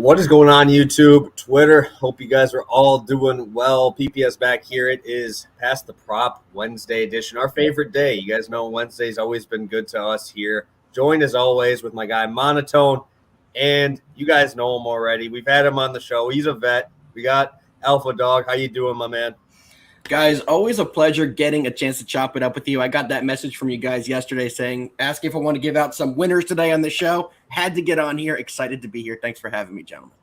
What is going on, YouTube, Twitter? Hope you guys are all doing well. PPS back here. It is Past the Prop Wednesday edition, our favorite day. You guys know Wednesday's always been good to us here. Joined as always with my guy Monotone, and you guys know him already. We've had him on the show. He's a vet. We got Alpha Dog. How you doing, my man? Guys, always a pleasure getting a chance to chop it up with you. I got that message from you guys yesterday asking if I want to give out some winners today on the show. Had to get on here. Excited to be here. Thanks for having me, gentlemen.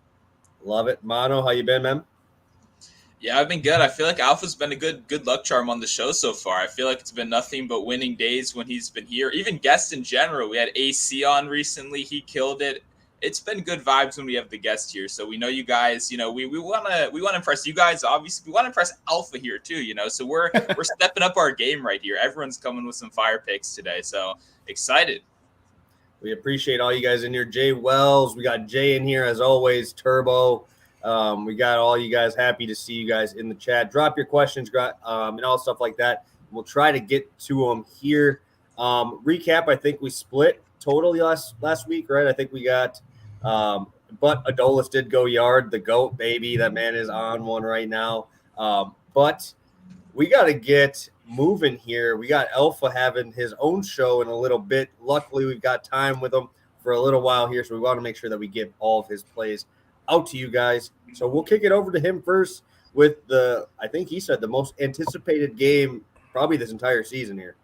Love it. Mono, how you been, man? Yeah, I've been good. I feel like Alpha's been a good luck charm on the show so far. I feel like it's been nothing but winning days when he's been here. Even guests in general. We had AC on recently. He killed it. It's been good vibes when we have the guest here. So we know you guys, we want to impress you guys. Obviously, we want to impress Alpha here too, So we're stepping up our game right here. Everyone's coming with some fire picks today. So excited. We appreciate all you guys in here. Jay Wells, we got Jay in here as always. Turbo. We got all you guys. Happy to see you guys in the chat. Drop your questions, and all stuff like that. We'll try to get to them here. Recap, I think we split totally last week, right? I think we got but Adolis did go yard, the GOAT baby. That man is on one right now. But we got to get moving here. We got Alpha having his own show in a little bit. Luckily, we've got time with him for a little while here, so we want to make sure that we get all of his plays out to you guys. So we'll kick it over to him first with I think he said the most anticipated game probably this entire season here.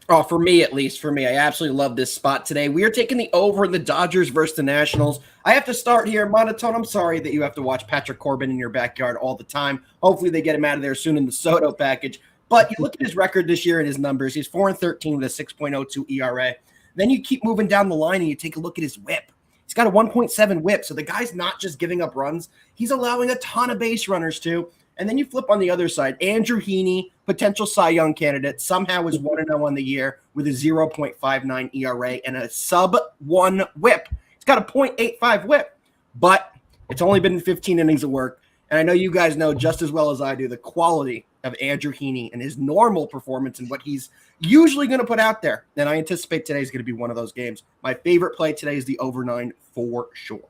Oh, for me, at least. For me, I absolutely love this spot today. We are taking the over in the Dodgers versus the Nationals. I have to start here. Monotone, I'm sorry that you have to watch Patrick Corbin in your backyard all the time. Hopefully they get him out of there soon in the Soto package. But you look at his record this year and his numbers. He's 4-13 with a 6.02 ERA. Then you keep moving down the line and you take a look at his whip. He's got a 1.7 whip. So the guy's not just giving up runs. He's allowing a ton of base runners too. And then you flip on the other side. Andrew Heaney, potential Cy Young candidate, somehow is 1-0 on the year with a 0.59 ERA and a sub-1 whip. He's got a 0.85 whip, but it's only been 15 innings of work. And I know you guys know just as well as I do the quality of Andrew Heaney and his normal performance and what he's usually going to put out there. And I anticipate today is going to be one of those games. My favorite play today is the over 9 for sure.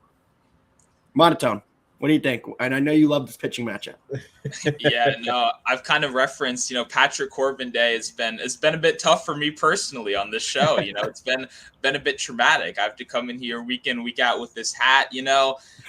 Monotone. What do you think? And I know you love this pitching matchup. Yeah, no, I've kind of referenced, Patrick Corbin Day it's been a bit tough for me personally on this show. It's been a bit traumatic. I have to come in here week in, week out with this hat.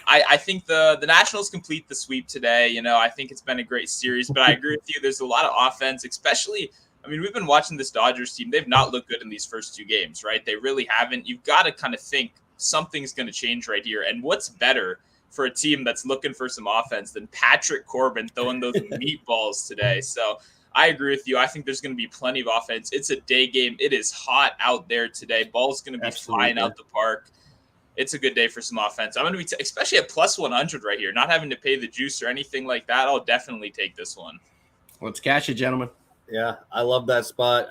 I think the Nationals complete the sweep today. I think it's been a great series, but I agree with you. There's a lot of offense, especially. We've been watching this Dodgers team. They've not looked good in these first two games, right? They really haven't. You've got to kind of think something's going to change right here. And what's better for a team that's looking for some offense than Patrick Corbin throwing those meatballs today. So I agree with you. I think there's going to be plenty of offense. It's a day game. It is hot out there today. Ball's going to be flying out the park. It's a good day for some offense. I'm going to be, especially at plus 100 right here, not having to pay the juice or anything like that. I'll definitely take this one. Let's cash it, gentlemen. Yeah, I love that spot.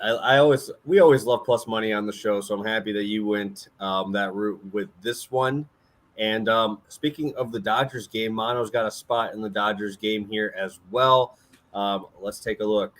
We always love plus money on the show, so I'm happy that you went that route with this one. And speaking of the Dodgers game, Mono's got a spot in the Dodgers game here as well. Let's take a look.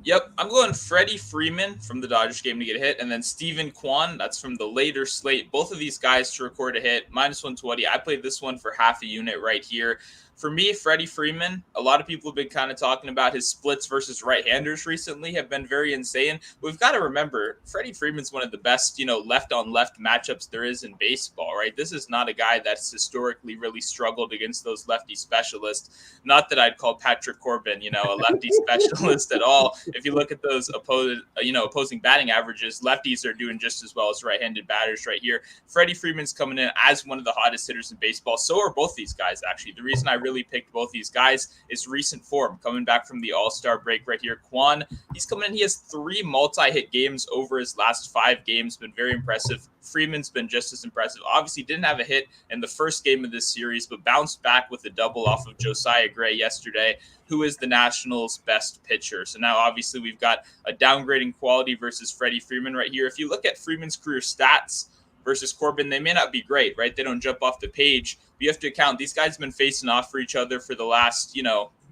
Yep, I'm going Freddie Freeman from the Dodgers game to get a hit, and then Steven Kwan, that's from the later slate. Both of these guys to record a hit, minus 120. I played this one for half a unit right here. For me, Freddie Freeman, a lot of people have been kind of talking about his splits versus right-handers recently have been very insane. We've got to remember, Freddie Freeman's one of the best, left-on-left matchups there is in baseball, right? This is not a guy that's historically really struggled against those lefty specialists. Not that I'd call Patrick Corbin, a lefty specialist at all. If you look at those opposing batting averages, lefties are doing just as well as right-handed batters right here. Freddie Freeman's coming in as one of the hottest hitters in baseball. So are both these guys, actually. The reason I really picked both these guys is recent form coming back from the All-Star break right here. Kwan, he's coming in. He has 3 multi-hit games over his last 5 games. Been very impressive. Freeman's been just as impressive. Obviously didn't have a hit in the first game of this series, but bounced back with a double off of Josiah Gray yesterday, who is the Nationals' best pitcher. So now obviously we've got a downgrading quality versus Freddie Freeman right here. If you look at Freeman's career stats versus Corbin, they may not be great, right? They don't jump off the page, you have to account these guys have been facing off for each other for the last,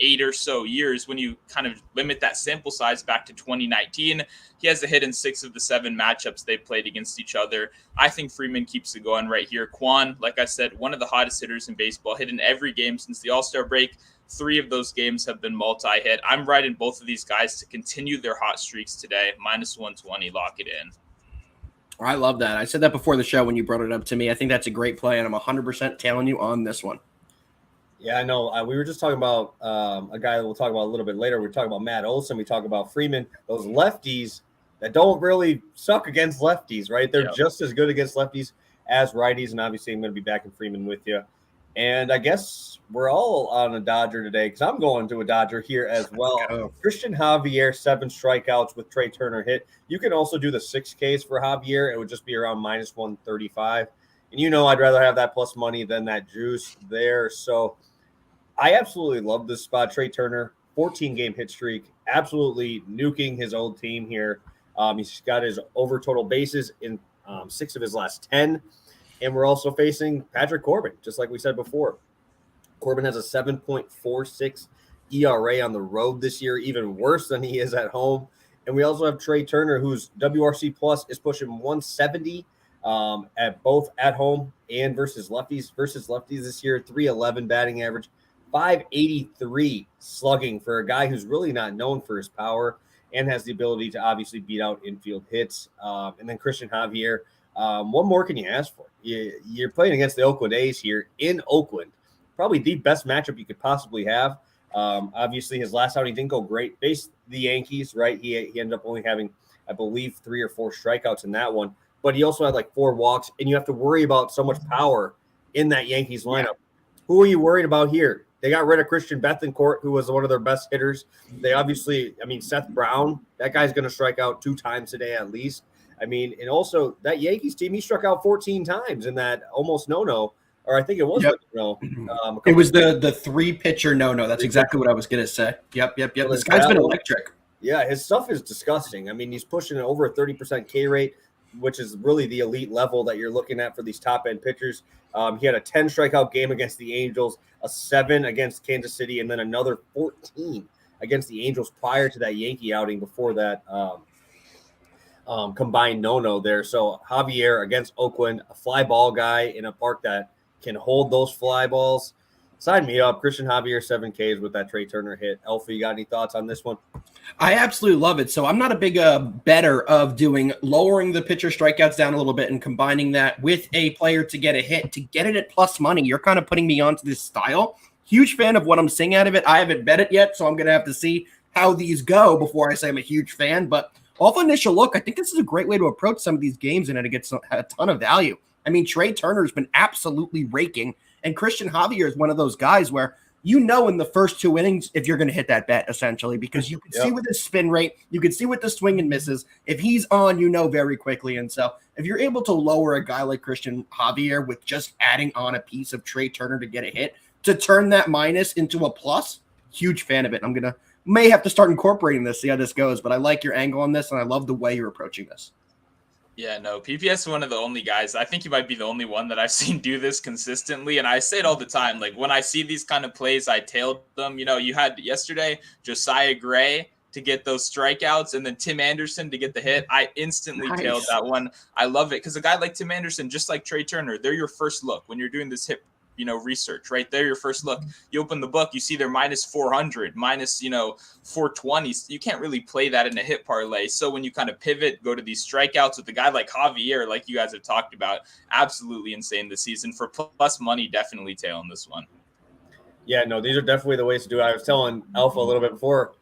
8 or so years. When you kind of limit that sample size back to 2019, he has a hit in 6 of the 7 matchups they played against each other. I think Freeman keeps it going right here. Kwan, like I said, one of the hottest hitters in baseball, hit in every game since the All-Star break. 3 of those games have been multi-hit. I'm riding both of these guys to continue their hot streaks today. -120, lock it in. I love that. I said that before the show when you brought it up to me. I think that's a great play, and I'm 100% tailing you on this one. Yeah, I know. We were just talking about a guy that we'll talk about a little bit later. We're talking about Matt Olson. We talk about Freeman. Those lefties that don't really suck against lefties, right? They're just as good against lefties as righties. And obviously, I'm going to be back in Freeman with you. And I guess we're all on a Dodger today because I'm going to a Dodger here as well. Christian Javier, 7 strikeouts with Trey Turner hit. You can also do the 6Ks for Javier. It would just be around -135. And I'd rather have that plus money than that juice there. So I absolutely love this spot. Trey Turner, 14-game hit streak, absolutely nuking his old team here. He's got his over total bases in 6 of his last 10. And we're also facing Patrick Corbin, just like we said before. Corbin has a 7.46 ERA on the road this year, even worse than he is at home. And we also have Trey Turner, whose WRC plus is pushing 170 at both at home and versus lefties. Versus lefties this year, 311 batting average, 583 slugging for a guy who's really not known for his power and has the ability to obviously beat out infield hits. And then Christian Javier, what more can you ask for? You're playing against the Oakland A's here in Oakland, probably the best matchup you could possibly have. Obviously, his last outing didn't go great. Faced the Yankees, right? He ended up only having, I believe, 3 or 4 strikeouts in that one. But he also had like 4 walks, and you have to worry about so much power in that Yankees lineup. Yeah. Who are you worried about here? They got rid of Christian Bethancourt, who was one of their best hitters. They obviously, Seth Brown, that guy's going to strike out 2 times today at least. And also that Yankees team, he struck out 14 times in that almost no-no, or I think it was no. It was the 3-pitcher no-no. That's exactly what I was going to say. Yep. This guy's been electric. Yeah, his stuff is disgusting. He's pushing over a 30% K rate, which is really the elite level that you're looking at for these top-end pitchers. He had a 10 strikeout game against the Angels, a 7 against Kansas City, and then another 14 against the Angels prior to that Yankee outing before that combined no-no there. So Javier against Oakland, a fly ball guy in a park that can hold those fly balls. Sign me up. Christian Javier, 7 Ks with that Trey Turner hit. Alpha, you got any thoughts on this one? I absolutely love it. So I'm not a big better of lowering the pitcher strikeouts down a little bit and combining that with a player to get a hit, to get it at plus money. You're kind of putting me onto this style. Huge fan of what I'm seeing out of it. I haven't bet it yet, so I'm going to have to see how these go before I say I'm a huge fan. But off initial look, I think this is a great way to approach some of these games and to get a ton of value. Trey Turner's been absolutely raking, and Christian Javier is one of those guys where in the first 2 innings if you're going to hit that bet, essentially, because you can see with his spin rate, you can see with the swing and misses. If he's on, very quickly. And so if you're able to lower a guy like Christian Javier with just adding on a piece of Trey Turner to get a hit, to turn that minus into a plus, huge fan of it. May have to start incorporating this, see how this goes, but I like your angle on this, and I love the way you're approaching this. Yeah, no, PPS is one of the only guys. I think you might be the only one that I've seen do this consistently. And I say it all the time. Like when I see these kind of plays, I tailed them. You had yesterday Josiah Gray to get those strikeouts and then Tim Anderson to get the hit. I instantly tailed that one. I love it because a guy like Tim Anderson, just like Trey Turner, they're your first look when you're doing this hit research, right? They're your first look. You open the book, you see they're -400, -420. You can't really play that in a hit parlay. So when you kind of pivot, go to these strikeouts with a guy like Javier, like you guys have talked about, absolutely insane this season. For plus money, definitely tailing this one. Yeah, no, these are definitely the ways to do it. I was telling Alpha a little bit before.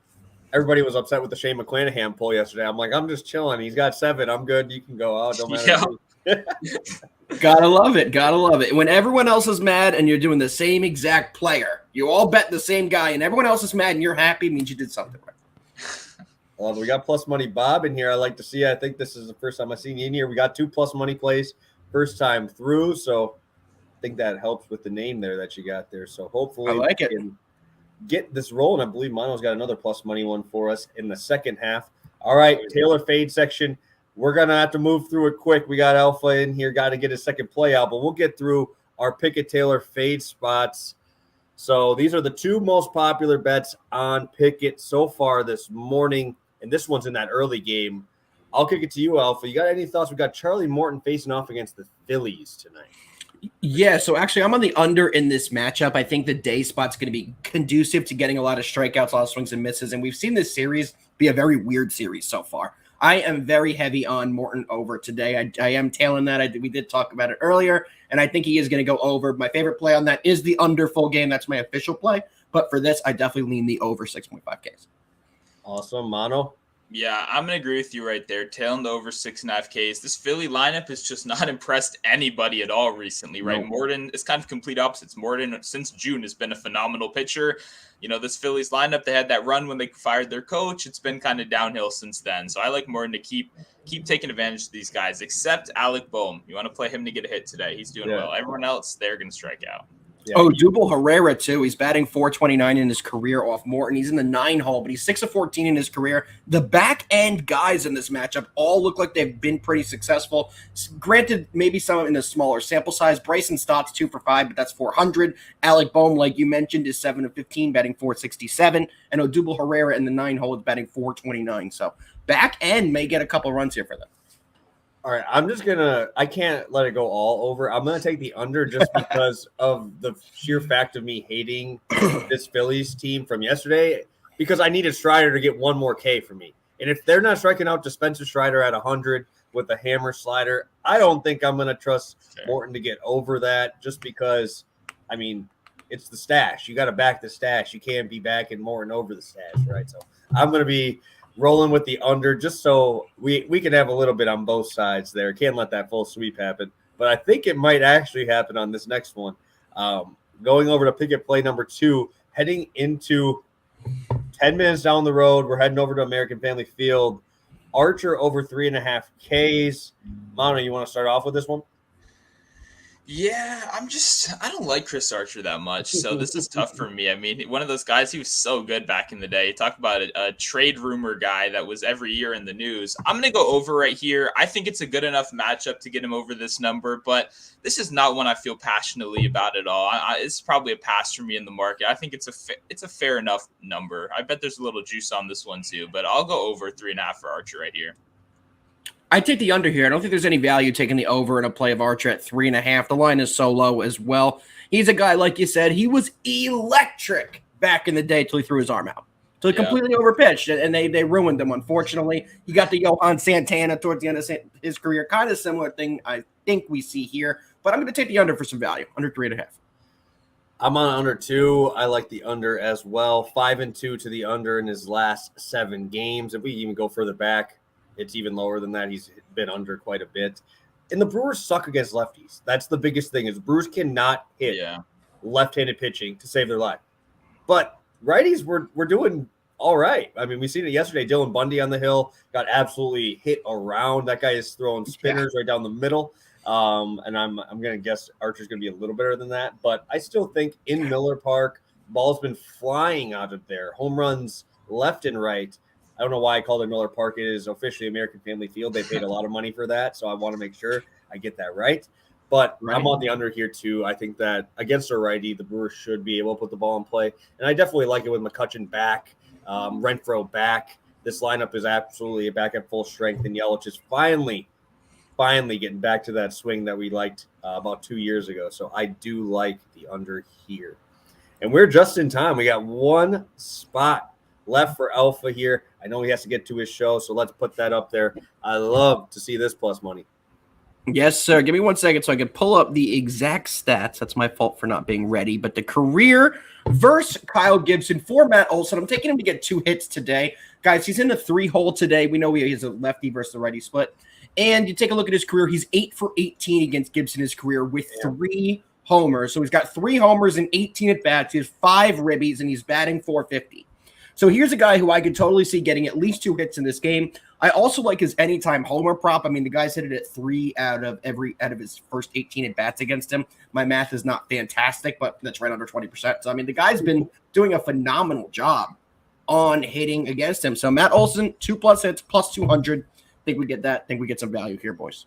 Everybody was upset with the Shane McClanahan pull yesterday. I'm like, I'm just chilling. He's got 7. I'm good. You can go out. Don't matter. Gotta love it. When everyone else is mad and you're doing the same exact player, you all bet the same guy, and everyone else is mad and you're happy, means you did something right. Well, we got plus money Bob in here. I like to see. I think this is the first time I've seen you in here. We got 2 plus money plays first time through, so I think that helps with the name there that you got there. So hopefully we can get this rolling. I believe Mono's got another plus money one for us in the second half. All right, Taylor fade section. We're going to have to move through it quick. We got Alpha in here, got to get his second play out, but we'll get through our Pikkit Taylor fade spots. So these are the two most popular bets on Pikkit so far this morning, and this one's in that early game. I'll kick it to you, Alpha. You got any thoughts? We got Charlie Morton facing off against the Phillies tonight. Yeah, so actually I'm on the under in this matchup. I think the day spot's going to be conducive to getting a lot of strikeouts, a lot of swings and misses, and we've seen this series be a very weird series so far. I am very heavy on Morton over today. I am tailing that. We did talk about it earlier, and I think he is going to go over. My favorite play on that is the under full game. That's my official play, but for this, I definitely lean the over 6.5 Ks. Awesome. Mono? Yeah, I'm going to agree with you right there. Tailing the over 6.5 Ks. This Philly lineup has just not impressed anybody at all recently, right? No. Morton is kind of complete opposites. Morton, since June, has been a phenomenal pitcher. You know, this Phillies lineup, they had that run when they fired their coach. It's been kind of downhill since then. So I like Morton to keep taking advantage of these guys, except Alec Boehm. You want to play him to get a hit today. He's doing well. Everyone else, they're going to strike out. Yeah. Oh, Odubel Herrera, too. He's batting .429 in his career off Morton. He's in the 9 hole, but he's 6 of 14 in his career. The back-end guys in this matchup all look like they've been pretty successful. Granted, maybe some in a smaller sample size. Bryson Stott's 2 for 5, but that's 400. Alec Boehm, like you mentioned, is 7 of 15, batting .467. And Odubel Herrera in the 9 hole is batting .429. So back-end may get a couple runs here for them. All right, I can't let it go all over. I'm going to take the under just because of the sheer fact of me hating this Phillies team from yesterday, because I needed Strider to get one more K for me. And if they're not striking out to Spencer Strider at 100 with a hammer slider, I don't think I'm going to trust Morton to get over that, just because, I mean, it's the stash. You got to back the stash. You can't be backing Morton over the stash, right? So I'm going to be rolling with the under just so we can have a little bit on both sides there. Can't let that full sweep happen. But I think it might actually happen on this next one. Going over to Pikkit play number 2, heading into 10 minutes down the road. We're heading over to American Family Field. Archer over 3.5 Ks. Mono, you want to start off with this one? Yeah, I don't like Chris Archer that much, so this is tough for me. I mean, one of those guys, he was so good back in the day. Talk about a trade rumor guy that was every year in the news. I'm going to go over right here. I think it's a good enough matchup to get him over this number, but this is not one I feel passionately about at all. It's probably a pass for me in the market. I think it's a fair enough number. I bet there's a little juice on this one too, but I'll go over 3.5 for Archer right here. I take the under here. I don't think there's any value taking the over in a play of Archer at 3.5. The line is so low as well. He's a guy, like you said, he was electric back in the day till he threw his arm out. So he completely overpitched, and they ruined him, unfortunately. He got the Johan Santana towards the end of his career. Kind of similar thing I think we see here. But I'm going to take the under for some value, under 3.5. I'm on under 2. I like the under as well. 5-2 to the under in his last 7 games. If we even go further back, it's even lower than that. He's been under quite a bit. And the Brewers suck against lefties. That's the biggest thing, is Brewers cannot hit left-handed pitching to save their life. But righties we're doing all right. I mean, we seen it yesterday. Dylan Bundy on the hill got absolutely hit around. That guy is throwing spinners right down the middle. And I'm going to guess Archer's going to be a little better than that. But I still think in Miller Park, ball's been flying out of there. Home runs left and right. I don't know why I called it Miller Park. It is officially American Family Field. They paid a lot of money for that, so I want to make sure I get that right. But I'm on the under here, too. I think that against a righty, the Brewers should be able to put the ball in play. And I definitely like it with McCutchen back, Renfroe back. This lineup is absolutely back at full strength, and Yelich is finally getting back to that swing that we liked about 2 years ago. So I do like the under here. And we're just in time. We got one spot left for Alpha here. I know he has to get to his show, so let's put that up there. I love to see this plus money. Yes, sir. Give me 1 second so I can pull up the exact stats. That's my fault for not being ready. But the career versus Kyle Gibson for Matt Olson. I'm taking him to get 2 hits today. Guys, he's in the 3 hole today. We know he has a lefty versus the righty split. And you take a look at his career. He's 8 for 18 against Gibson in his career with 3 homers. So he's got 3 homers and 18 at-bats. He has 5 ribbies, and he's batting .450. So here's a guy who I could totally see getting at least 2 hits in this game. I also like his anytime homer prop. I mean, the guy's hit it at 3 out of his first 18 at bats against him. My math is not fantastic, but that's right under 20%. So I mean, the guy's been doing a phenomenal job on hitting against him. So Matt Olson, 2+ hits, plus 200. Think we get that. Think we get some value here, boys.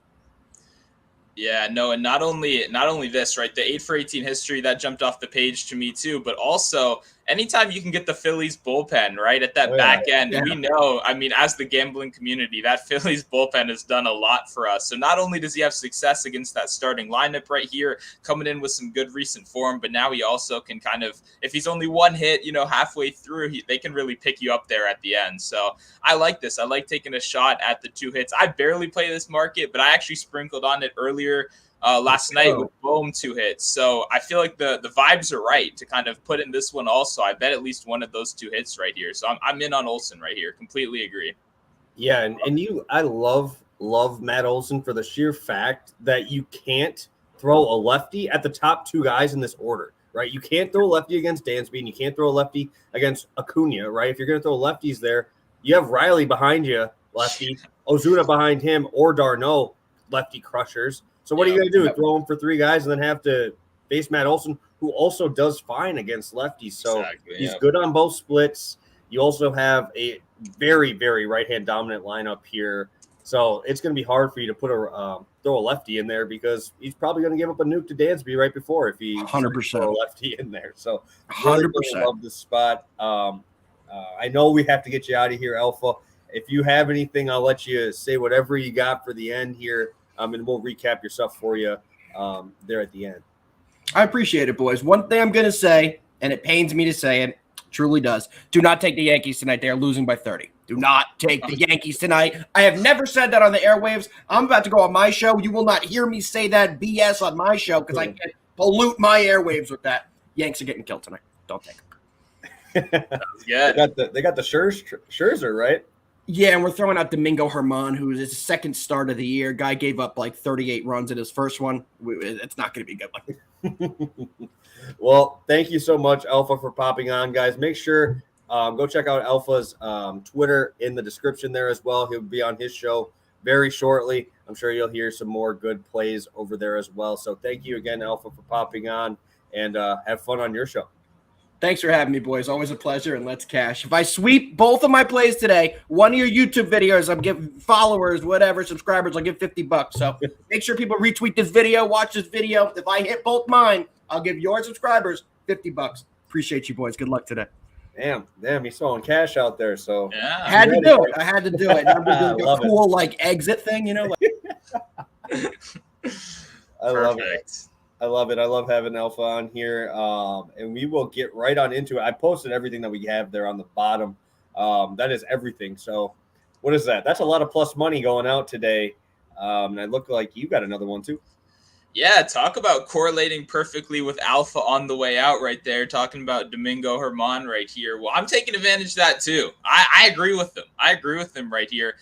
Yeah, no, and not only this, right? The 8 for 18 history that jumped off the page to me too, but also anytime you can get the Phillies bullpen right at that back end, Yeah. we know, I mean, as the gambling community, that Phillies bullpen has done a lot for us. So not only does he have success against that starting lineup right here, coming in with some good recent form, but now he also can kind of, if he's only one hit, halfway through, they can really pick you up there at the end. So I like this. I like taking a shot at the 2 hits. I barely play this market, but I actually sprinkled on it earlier last night with Bohm 2 hits. So I feel like the vibes are right to kind of put in this one also. I bet at least one of those 2 hits right here. So I'm in on Olsen right here. Completely agree. Yeah, and I love Matt Olson for the sheer fact that you can't throw a lefty at the top 2 guys in this order, right? You can't throw a lefty against Dansby, and you can't throw a lefty against Acuna, right? If you're going to throw lefties there, you have Riley behind you, lefty, Ozuna behind him, or Darno, lefty crushers. So what are you going to do? Throw him for 3 guys and then have to face Matt Olson, who also does fine against lefties. So he's good on both splits. You also have a very, very right-hand dominant lineup here. So it's going to be hard for you to put throw a lefty in there because he's probably going to give up a nuke to Dansby right before if he 100% throw a lefty in there. So really 100% love this spot. I know we have to get you out of here, Alpha. If you have anything, I'll let you say whatever you got for the end here, and we'll recap your stuff for you there at the end. I appreciate it, boys. One thing I'm going to say, and it pains me to say it, truly does. Do not take the Yankees tonight. They are losing by 30. Do not take the Yankees tonight. I have never said that on the airwaves. I'm about to go on my show. You will not hear me say that BS on my show because I can pollute my airwaves with that. Yanks are getting killed tonight. Don't take them. Sounds good. They got the Scherzer, right? Yeah, and we're throwing out Domingo Germán, who is his second start of the year. Guy gave up like 38 runs in his first one. It's not going to be good. Well, thank you so much, Alpha, for popping on, guys. Make sure go check out Alpha's Twitter in the description there as well. He'll be on his show very shortly. I'm sure you'll hear some more good plays over there as well. So thank you again, Alpha, for popping on, and have fun on your show. Thanks for having me, boys. Always a pleasure, and let's cash. If I sweep both of my plays today, one of your YouTube videos, I'm giving followers, whatever, subscribers, I'll give $50. So make sure people retweet this video, watch this video. If I hit both mine, I'll give your subscribers $50. Appreciate you, boys. Good luck today. Damn, he's throwing cash out there. So yeah, I had to do it. I'm doing a cool exit thing, I love it. I love it. I love having Alpha on here. And we will get right on into it. I posted everything that we have there on the bottom. That is everything. So what is that? That's a lot of plus money going out today. And I look like you got another one too. Yeah, talk about correlating perfectly with Alpha on the way out right there, talking about Domingo Germán right here. Well, I'm taking advantage of that too. I agree with them. I agree with them right here.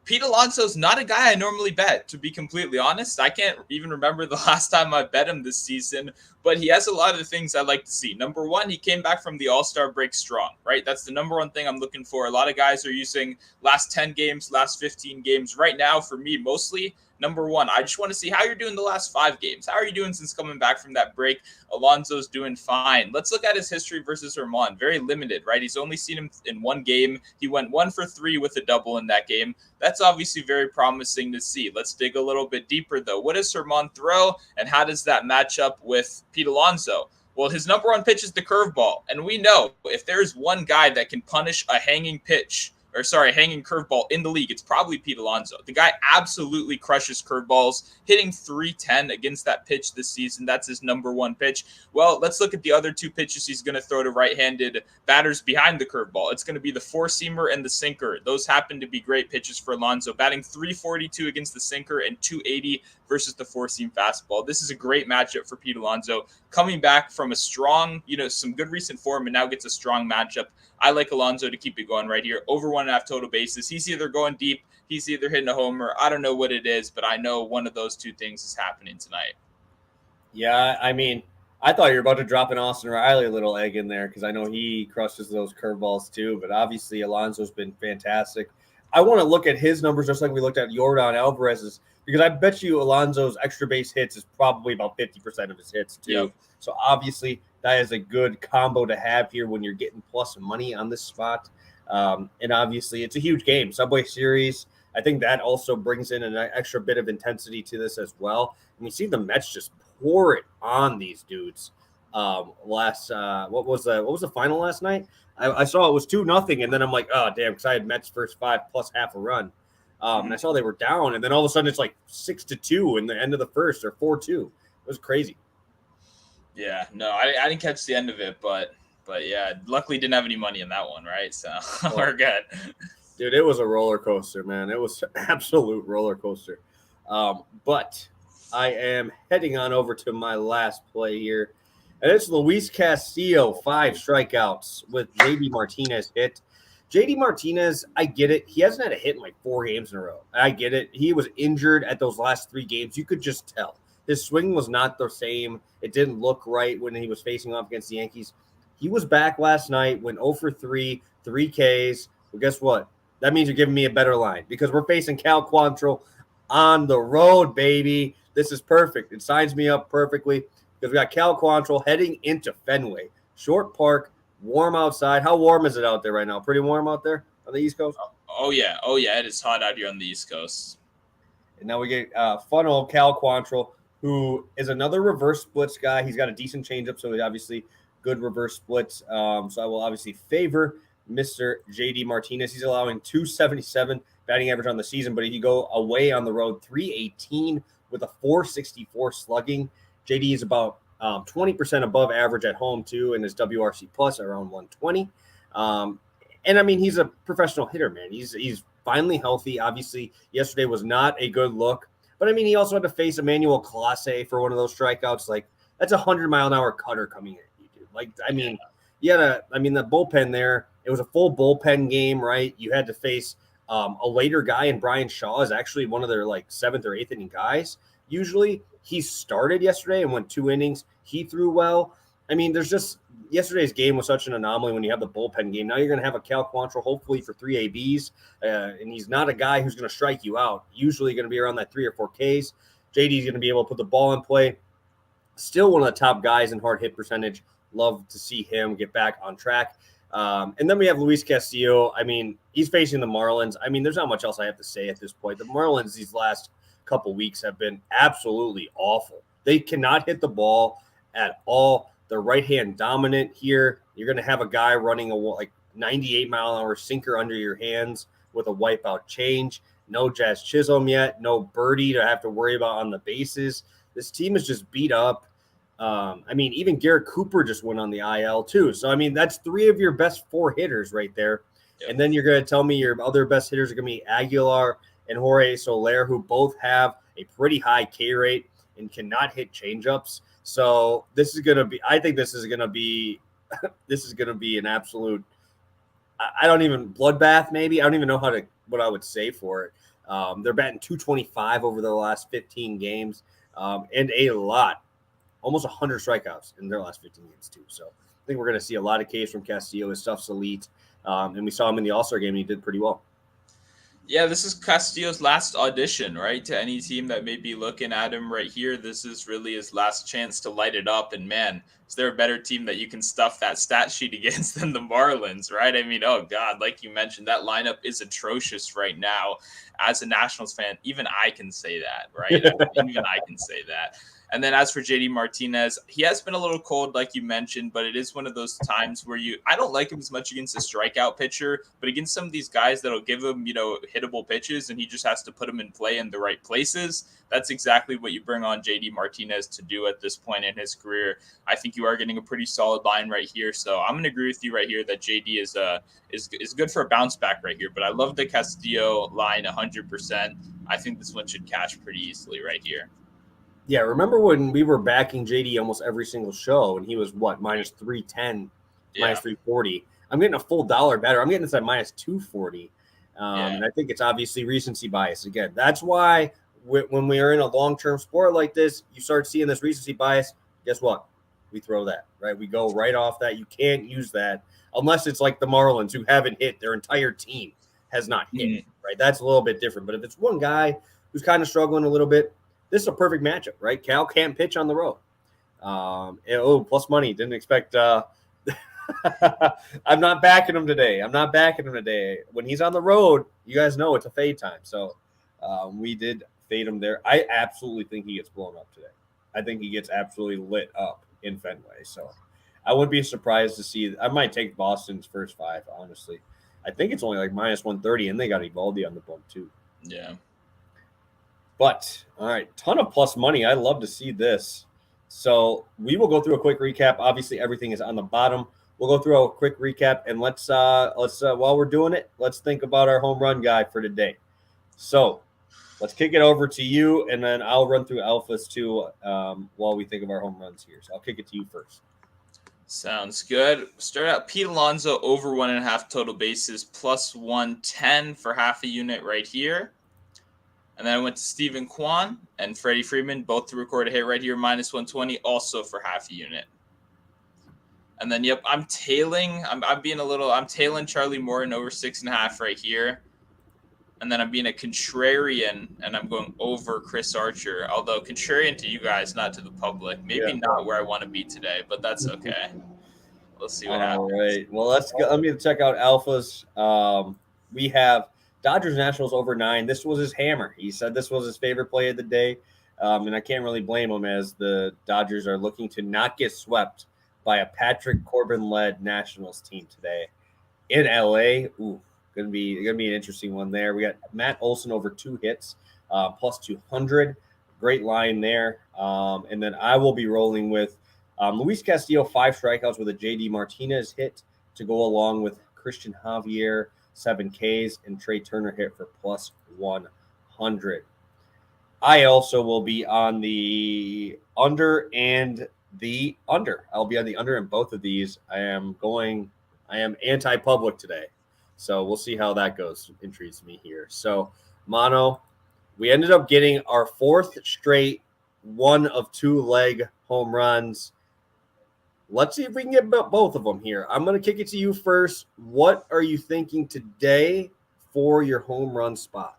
Pete Alonso's not a guy I normally bet, to be completely honest. I can't even remember the last time I bet him this season, but he has a lot of the things I like to see. Number one, he came back from the All-Star break strong, right? That's the number one thing I'm looking for. A lot of guys are using last 10 games, last 15 games. Right now, for me, mostly, number one, I just want to see how you're doing the last 5 games. How are you doing since coming back from that break? Alonso's doing fine. Let's look at his history versus Germán. Very limited, right? He's only seen him in 1 game. He went 1 for 3 with a double in that game. That's obviously very promising to see. Let's dig a little bit deeper, though. What does Germán throw, and how does that match up with Pete Alonso? Well, his number one pitch is the curveball, and we know if there's one guy that can punish a hanging curveball in the league, it's probably Pete Alonso. The guy absolutely crushes curveballs, hitting .310 against that pitch this season. That's his number one pitch. Well, let's look at the other 2 pitches he's going to throw to right-handed batters behind the curveball. It's going to be the 4-seamer and the sinker. Those happen to be great pitches for Alonso, batting .342 against the sinker and .280 versus the 4-seam fastball. This is a great matchup for Pete Alonso, coming back from a strong, some good recent form, and now gets a strong matchup. I like Alonso to keep it going right here. Over 1.5 total bases. He's either going deep, he's either hitting a homer. I don't know what it is, but I know one of those 2 things is happening tonight. Yeah, I mean, I thought you were about to drop an Austin Riley little egg in there because I know he crushes those curveballs too, but obviously Alonso's been fantastic. I want to look at his numbers just like we looked at Yordan Alvarez's, because I bet you Alonso's extra base hits is probably about 50% of his hits too. Yep. So obviously that is a good combo to have here when you're getting plus money on this spot. And obviously it's a huge game. Subway Series, I think that also brings in an extra bit of intensity to this as well. And we see the Mets just pour it on these dudes. What was the final last night? I saw it was 2-0, and then I'm like, oh damn, because I had Mets first 5 plus half a run. And I saw they were down, and then all of a sudden it's like 6-2 in the end of the first, or 4-2. It was crazy. Yeah, no, I didn't catch the end of it, but yeah, luckily didn't have any money in that one, right? So we're good. Dude, it was a roller coaster, man. It was an absolute roller coaster. But I am heading on over to my last play here. And it's Luis Castillo, 5 strikeouts with JD Martinez hit. JD Martinez, I get it. He hasn't had a hit in like 4 games in a row. I get it. He was injured at those last 3 games. You could just tell. His swing was not the same. It didn't look right when he was facing off against the Yankees. He was back last night, went 0 for 3, 3 Ks. Well, guess what? That means you're giving me a better line because we're facing Cal Quantrill on the road, baby. This is perfect. It signs me up perfectly because we got Cal Quantrill heading into Fenway. Short park, warm outside. How warm is it out there right now? Pretty warm out there on the East Coast? Oh, yeah. It is hot out here on the East Coast. And now we get fun old Cal Quantrill, who is another reverse splits guy. He's got a decent changeup, so he's obviously good reverse splits. So I will obviously favor Mr. JD Martinez. He's allowing 277 batting average on the season, but if you go away on the road, 318 with a 464 slugging. JD is about 20% above average at home too, and his WRC plus around 120. And I mean, he's a professional hitter, man. He's finally healthy. Obviously, yesterday was not a good look, but I mean, he also had to face Emmanuel Clase for one of those strikeouts. Like, that's a 100-mile-an-hour cutter coming at you, dude. Like, I mean, the bullpen there, it was a full bullpen game, right? You had to face a later guy, and Brian Shaw is actually one of their like 7th or 8th inning guys. Usually he started yesterday and went 2 innings. He threw well. I mean, there's just yesterday's game was such an anomaly when you have the bullpen game. Now you're going to have a Cal Quantrill, hopefully for 3 ABs, and he's not a guy who's going to strike you out. Usually going to be around that 3 or 4 Ks. JD's going to be able to put the ball in play. Still one of the top guys in hard hit percentage. Love to see him get back on track. And then we have Luis Castillo. I mean, he's facing the Marlins. I mean, there's not much else I have to say at this point. The Marlins these last couple weeks have been absolutely awful. They cannot hit the ball at all. They're right-hand dominant here. You're going to have a guy running a 98-mile-an-hour sinker under your hands with a wipeout change. No Jazz Chisholm yet. No Birdie to have to worry about on the bases. This team is just beat up. I mean, even Garrett Cooper just went on the IL too. So, I mean, that's 3 of your best 4 hitters right there. Yep. And then you're going to tell me your other best hitters are going to be Aguilar and Jorge Soler, who both have a pretty high K rate and cannot hit changeups. So this is going to be – I think this is going to be an absolute – I don't even – bloodbath maybe. I don't even know what I would say for it. They're batting 225 over the last 15 games and a lot. Almost 100 strikeouts in their last 15 games, too. So I think we're going to see a lot of Ks from Castillo. His stuff's elite. And we saw him in the All-Star game, and he did pretty well. Yeah, this is Castillo's last audition, right? To any team that may be looking at him right here, this is really his last chance to light it up. And, man, is there a better team that you can stuff that stat sheet against than the Marlins, right? I mean, oh, God, like you mentioned, that lineup is atrocious right now. As a Nationals fan, even I can say that, right? Even I can say that. And then as for JD Martinez, he has been a little cold, like you mentioned, but it is one of those times where I don't like him as much against a strikeout pitcher, but against some of these guys that'll give him, hittable pitches, and he just has to put them in play in the right places. That's exactly what you bring on JD Martinez to do at this point in his career. I think you are getting a pretty solid line right here. So I'm going to agree with you right here that JD is good for a bounce back right here, but I love the Castillo line 100%. I think this one should cash pretty easily right here. Yeah, remember when we were backing JD almost every single show, and he was minus 310, minus 340. I'm getting a full dollar better. I'm getting this at minus 240. And I think it's obviously recency bias. Again, that's why when we are in a long-term sport like this, you start seeing this recency bias. Guess what? We throw that, right? We go right off that. You can't use that unless it's like the Marlins who haven't hit. Their entire team has not hit, right? That's a little bit different. But if it's one guy who's kind of struggling a little bit, this is a perfect matchup, right? Cal can't pitch on the road. Plus money. Didn't expect I'm not backing him today. When he's on the road, you guys know it's a fade time. So we did fade him there. I absolutely think he gets blown up today. I think he gets absolutely lit up in Fenway. So I wouldn't be surprised to see. I might take Boston's first 5, honestly. I think it's only like minus 130, and they got Evaldi on the bump too. Yeah. But, all right, ton of plus money. I love to see this. So we will go through a quick recap. Obviously, everything is on the bottom. We'll go through a quick recap, and let's while we're doing it, let's think about our home run guy for today. So let's kick it over to you, and then I'll run through alphas too while we think of our home runs here. So I'll kick it to you first. Sounds good. Start out Pete Alonso over 1.5 total bases plus 110 for half a unit right here. And then I went to Stephen Kwan and Freddie Freeman, both to record a hit right here, minus 120, also for half a unit. And then, yep, I'm tailing Charlie Morton over 6.5 right here. And then I'm being a contrarian, and I'm going over Chris Archer. Although contrarian to you guys, not to the public. Maybe not where I want to be today, but that's okay. Let's see what happens. All right. Well, let's go. Let me check out alphas. We have Dodgers Nationals over 9. This was his hammer. He said this was his favorite play of the day, and I can't really blame him as the Dodgers are looking to not get swept by a Patrick Corbin-led Nationals team today in LA. Ooh. Gonna be an interesting one there. We got Matt Olson over 2 hits, plus 200. Great line there. And then I will be rolling with Luis Castillo, 5 strikeouts with a JD Martinez hit to go along with Christian Javier, 7 Ks, and Trey Turner hit for plus 100. I also will be on the under and the under. I'll be on the under in both of these. I am anti-public today. So we'll see how that goes. Intrigues me here. So, Mono, we ended up getting our 4th straight 1 of 2 leg home runs. Let's see if we can get both of them here. I'm going to kick it to you first. What are you thinking today for your home run spot?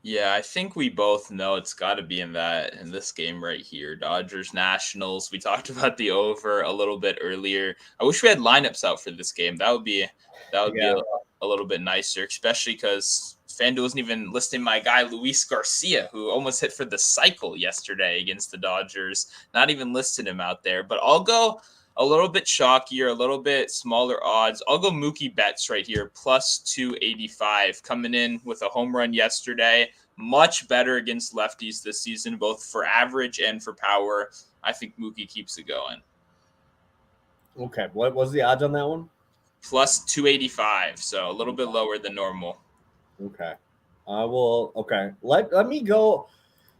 Yeah, I think we both know it's got to be in this game right here. Dodgers Nationals. We talked about the over a little bit earlier. I wish we had lineups out for this game. That would be a little bit nicer, especially because FanDuel wasn't even listing my guy Luis Garcia, who almost hit for the cycle yesterday against the Dodgers. Not even listing him out there. But I'll go a little bit chalkier, a little bit smaller odds. I'll go Mookie Betts right here, plus 285, coming in with a home run yesterday. Much better against lefties this season, both for average and for power. I think Mookie keeps it going. Okay, what was the odds on that one? Plus 285, so a little bit lower than normal. Okay. I will. Okay. Let me go.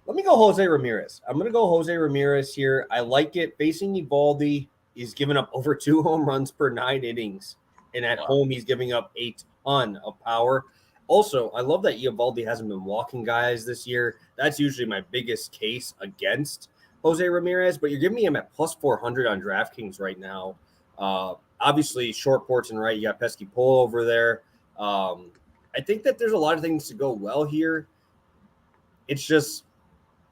Let me go Jose Ramirez. I'm going to go Jose Ramirez here. I like it. Facing Evaldi, he's given up over 2 home runs per 9 innings. And at home, he's giving up a ton of power. Also, I love that Evaldi hasn't been walking guys this year. That's usually my biggest case against Jose Ramirez. But you're giving me him at plus 400 on DraftKings right now. Obviously, short ports and right. You got Pesky Pole over there. I think that there's a lot of things to go well here. It's just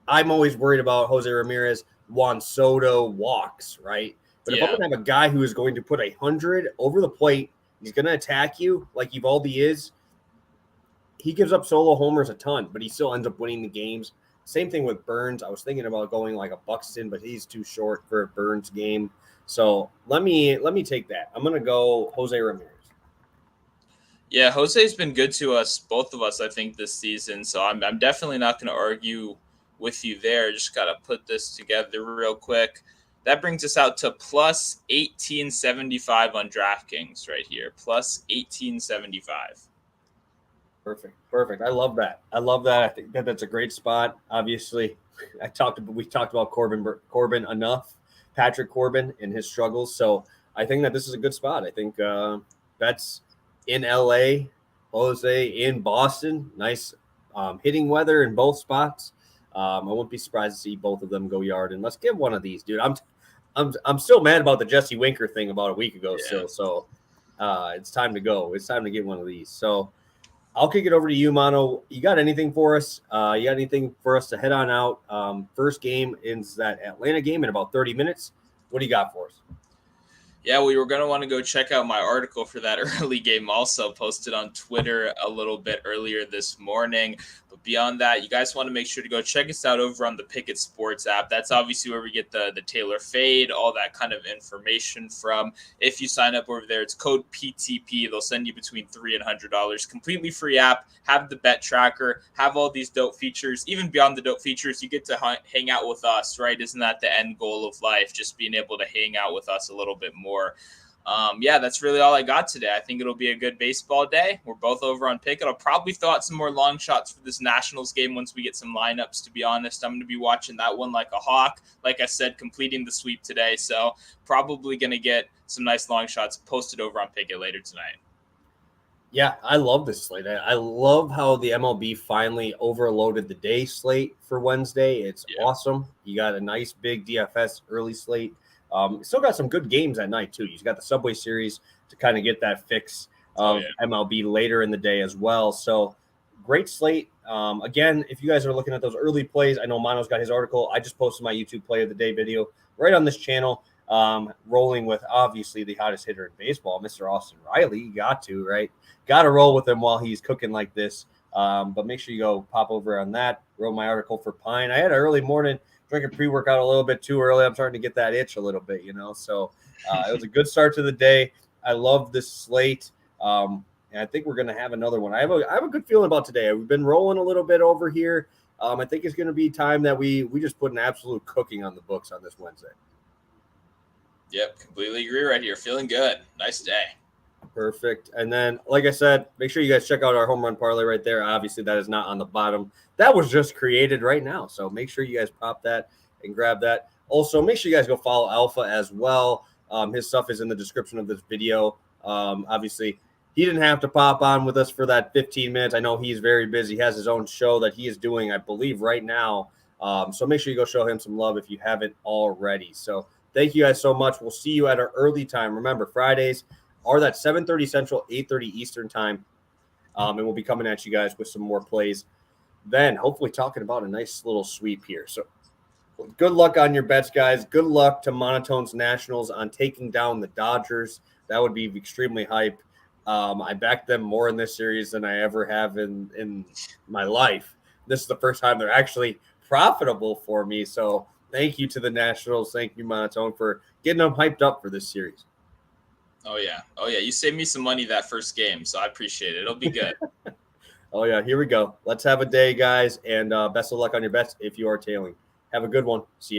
I'm always worried about Jose Ramirez, Juan Soto walks, right? But if I'm going to have a guy who is going to put 100 over the plate, he's going to attack you like Evaldi is. He gives up solo homers a ton, but he still ends up winning the games. Same thing with Burns. I was thinking about going like a Buxton, but he's too short for a Burns game. So let me take that. I'm going to go Jose Ramirez. Yeah, Jose's been good to us, both of us, I think, this season. So I'm definitely not going to argue with you there. Just got to put this together real quick. That brings us out to plus 1875 on DraftKings right here. Plus 1875. Perfect. I love that. I think that's a great spot. Obviously, we talked about Corbin enough, Patrick Corbin and his struggles. So I think that this is a good spot. I think that's in LA, Jose in Boston. Nice hitting weather in both spots. I wouldn't be surprised to see both of them go yard. And let's give one of these, dude. I'm still mad about the Jesse Winker thing about a week ago. Yeah. So it's time to go. It's time to get one of these. So I'll kick it over to you, Mono. You got anything for us? You got anything for us to head on out? First game is that Atlanta game in about 30 minutes. What do you got for us? Yeah, we were going to want to go check out my article for that early game, also posted on Twitter a little bit earlier this morning. But beyond that, you guys want to make sure to go check us out over on the Pikkit Sports app. That's obviously where we get the Taylor fade, all that kind of information from. If you sign up over there, it's code PTP. They'll send you between $3 and $100. Completely free app. Have the bet tracker. Have all these dope features. Even beyond the dope features, you get to hang out with us, right? Isn't that the end goal of life? Just being able to hang out with us a little bit more. Yeah, that's really all I got today. I think it'll be a good baseball day. We're both over on Pikkit. I'll probably throw out some more long shots for this Nationals game once we get some lineups, to be honest. I'm going to be watching that one like a hawk. Like I said, completing the sweep today. So probably going to get some nice long shots posted over on Pikkit later tonight. Yeah, I love this slate. I love how the MLB finally overloaded the day slate for Wednesday. It's awesome. You got a nice big DFS early slate. Still got some good games at night, too. You got the Subway Series to kind of get that fix of MLB later in the day as well. So great slate. Again, if you guys are looking at those early plays, I know Mono's got his article. I just posted my YouTube play of the day video right on this channel, rolling with obviously the hottest hitter in baseball, Mr. Austin Riley. You got to, right? Got to roll with him while he's cooking like this. But make sure you go pop over on that. Wrote my article for Pine. I had an early morning. Drinking pre-workout a little bit too early. I'm starting to get that itch a little bit, So it was a good start to the day. I love this slate. And I think we're going to have another one. I have a good feeling about today. We've been rolling a little bit over here. I think it's going to be time that we just put an absolute cooking on the books on this Wednesday. Yep, completely agree right here. Feeling good. Nice day. Perfect. And then, like I said, make sure you guys check out our home run parlay right there. Obviously, that is not on the bottom. That was just created right now. So make sure you guys pop that and grab that. Also, make sure you guys go follow Alpha as well. His stuff is in the description of this video. Obviously, he didn't have to pop on with us for that 15 minutes. I know he's very busy. He has his own show that he is doing, I believe, right now. So make sure you go show him some love if you haven't already. So thank you guys so much. We'll see you at our early time. Remember, Fridays are that 7:30 Central, 8:30 Eastern time. And we'll be coming at you guys with some more plays. Then hopefully talking about a nice little sweep here. So good luck on your bets, guys. Good luck to Monotone's Nationals on taking down the Dodgers. That would be extremely hype. I backed them more in this series than I ever have in my life. This is the first time they're actually profitable for me. So thank you to the Nationals. Thank you, Monotone, for getting them hyped up for this series. Oh, yeah. You saved me some money that first game, so I appreciate it. It'll be good. Oh, yeah. Here we go. Let's have a day, guys, and best of luck on your bets if you are tailing. Have a good one. See you.